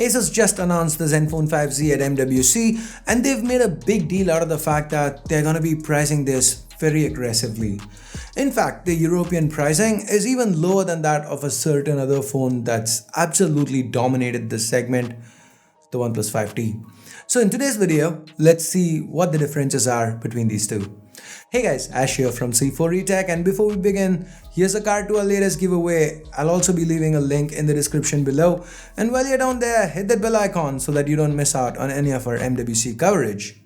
Asus just announced the Zenfone 5Z at MWC, and they've made a big deal out of the fact that they're gonna be pricing this very aggressively. In fact, the European pricing is even lower than that of a certain other phone that's absolutely dominated this segment, the OnePlus 5T. So in today's video, let's see what the differences are between these two. Hey guys, Ash here from C4eTech, and before we begin, here's a card to our latest giveaway. I'll also be leaving a link in the description below, and while you're down there, hit that bell icon so that you don't miss out on any of our MWC coverage.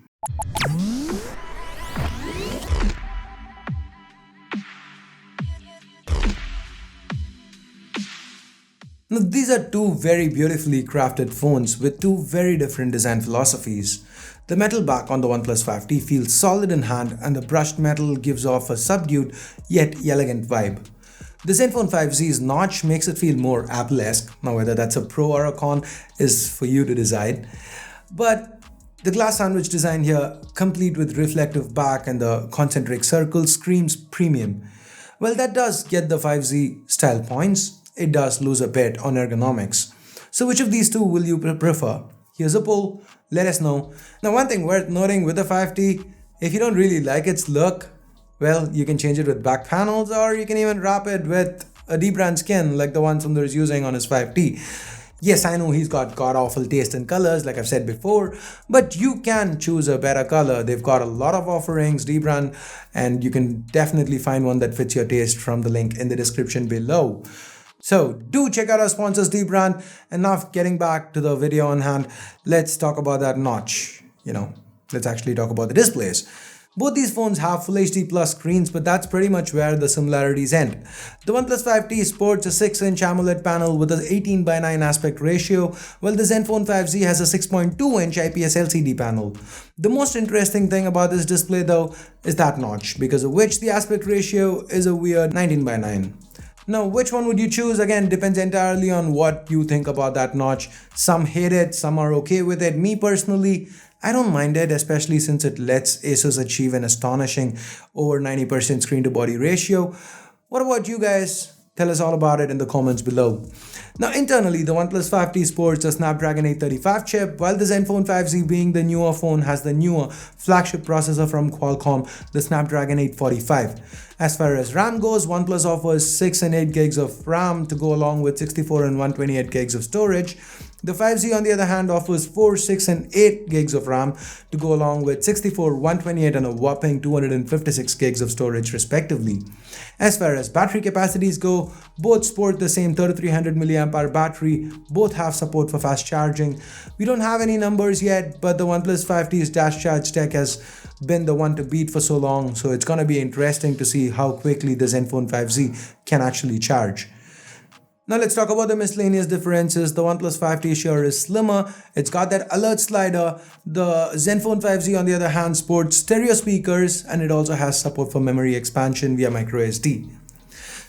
Now, these are two very beautifully crafted phones with two very different design philosophies. The metal back on the OnePlus 5T feels solid in hand, and the brushed metal gives off a subdued yet elegant vibe. The Zenfone 5Z's notch makes it feel more Apple-esque. Now whether that's a pro or a con is for you to decide. But the glass sandwich design here, complete with reflective back and the concentric circle, screams premium. Well, that does get the 5Z style points. It does lose a bit on ergonomics. So which of these two will you prefer? Here's a poll, let us know. Now one thing worth noting with the 5T, if you don't really like its look, well, you can change it with back panels, or you can even wrap it with a deep-brand skin like the one Sundar is using on his 5T. Yes, I know he's got god-awful taste in colors, like I've said before, but you can choose a better color. They've got a lot of offerings, dbrand, and you can definitely find one that fits your taste from the link in the description below. So do check out our sponsors dbrand, and now getting back to the video on hand, let's talk about that notch. Let's actually talk about the displays. Both these phones have Full HD Plus screens, but that's pretty much where the similarities end. The OnePlus 5T sports a 6-inch AMOLED panel with an 18:9 aspect ratio, while the Zenfone 5Z has a 6.2-inch IPS LCD panel. The most interesting thing about this display though is that notch, because of which the aspect ratio is a weird 19:9. Now, which one would you choose? Again, depends entirely on what you think about that notch. Some hate it, some are okay with it. Me personally, I don't mind it, especially since it lets Asus achieve an astonishing over 90% screen to body ratio. What about you guys? Tell us all about it in the comments below. Now internally, the OnePlus 5T sports a Snapdragon 835 chip, while the Zenfone 5Z, being the newer phone, has the newer flagship processor from Qualcomm, the Snapdragon 845. As far as RAM goes, OnePlus offers 6 and 8 gigs of RAM to go along with 64 and 128 gigs of storage. The 5Z on the other hand offers 4, 6 and 8 gigs of RAM to go along with 64, 128 and a whopping 256 gigs of storage respectively. As far as battery capacities go, both sport the same 3300 mAh battery, both have support for fast charging. We don't have any numbers yet, but the OnePlus 5T's dash charge tech has been the one to beat for so long, so it's gonna be interesting to see how quickly the Zenfone 5Z can actually charge. Now let's talk about the miscellaneous differences. The OnePlus 5T sure is slimmer. It's got that alert slider. The Zenfone 5Z on the other hand sports stereo speakers, and it also has support for memory expansion via microSD.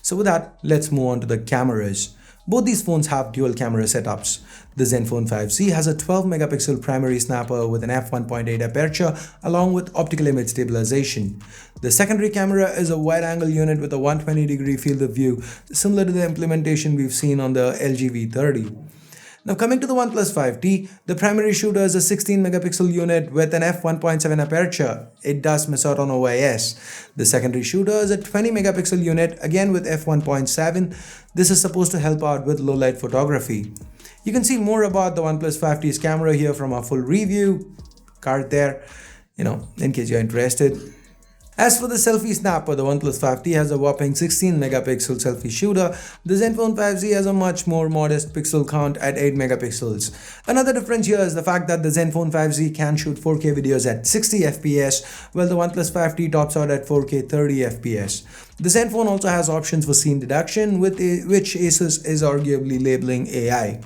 So with that, let's move on to the cameras. Both these phones have dual camera setups. The Zenfone 5Z has a 12 megapixel primary snapper with an f1.8 aperture along with optical image stabilization. The secondary camera is a wide-angle unit with a 120-degree field of view, similar to the implementation we've seen on the LG V30. Now coming to the OnePlus 5T, the primary shooter is a 16 megapixel unit with an f1.7 aperture. It does miss out on OIS. The secondary shooter is a 20 megapixel unit, again with f1.7. This is supposed to help out with low light photography. You can see more about the OnePlus 5T's camera here from our full review card there, in case you're interested. As for the selfie snapper, the OnePlus 5T has a whopping 16 megapixel selfie shooter. The Zenfone 5Z has a much more modest pixel count at 8 megapixels. Another difference here is the fact that the Zenfone 5Z can shoot 4K videos at 60 FPS, while the OnePlus 5T tops out at 4K 30 FPS. The Zenfone also has options for scene detection, which Asus is arguably labeling AI.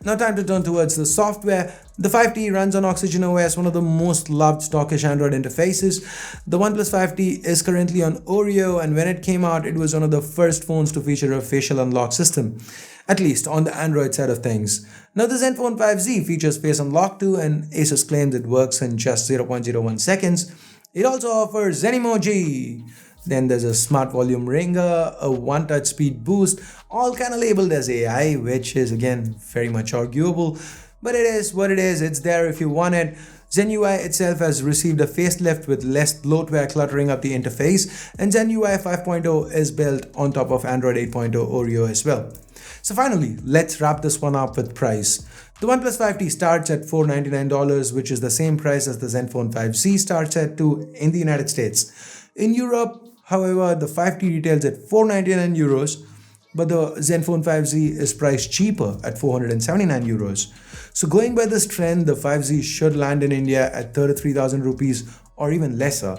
Now time to turn towards the software. The 5T runs on Oxygen OS, one of the most loved stockish Android interfaces. The OnePlus 5T is currently on Oreo, and when it came out, it was one of the first phones to feature a facial unlock system, at least on the Android side of things. Now the Zenfone 5Z features Face Unlock too, and Asus claims it works in just 0.01 seconds. It also offers Zen emoji. Then there's a smart volume ringer, a one-touch speed boost, all kind of labeled as AI, which is again very much arguable. But it is what it is, it's there if you want it. Zen UI itself has received a facelift with less bloatware cluttering up the interface, and Zen UI 5.0 is built on top of Android 8.0 Oreo as well. So finally, let's wrap this one up with price. The OnePlus 5T starts at $499, which is the same price as the Zenfone 5Z starts at in the United States. In Europe, however, the 5T retails at €499, but the Zenfone 5Z is priced cheaper at €479. So going by this trend, the 5Z should land in India at 33,000 rupees or even lesser.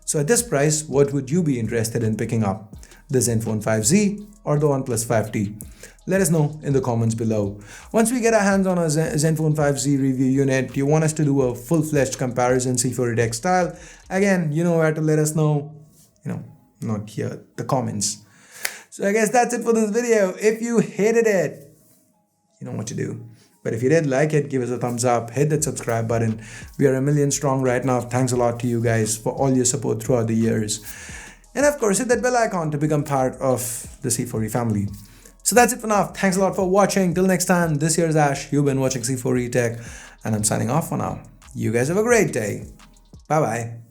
So at this price, what would you be interested in picking up? The Zenfone 5Z or the OnePlus 5T? Let us know in the comments below. Once we get our hands on a Zenfone 5Z review unit, you want us to do a full-fledged comparison C4 Tech style, again, you know where to let us know, not here, the comments. So I guess that's it for this video. If you hated it, you know what to do. But if you did like it, give us a thumbs up, hit that subscribe button. We are 1 million strong right now. Thanks a lot to you guys for all your support throughout the years. And of course, hit that bell icon to become part of the C4E family. So that's it for now. Thanks a lot for watching. Till next time, this here is Ash. You've been watching C4E Tech, and I'm signing off for now. You guys have a great day. Bye-bye.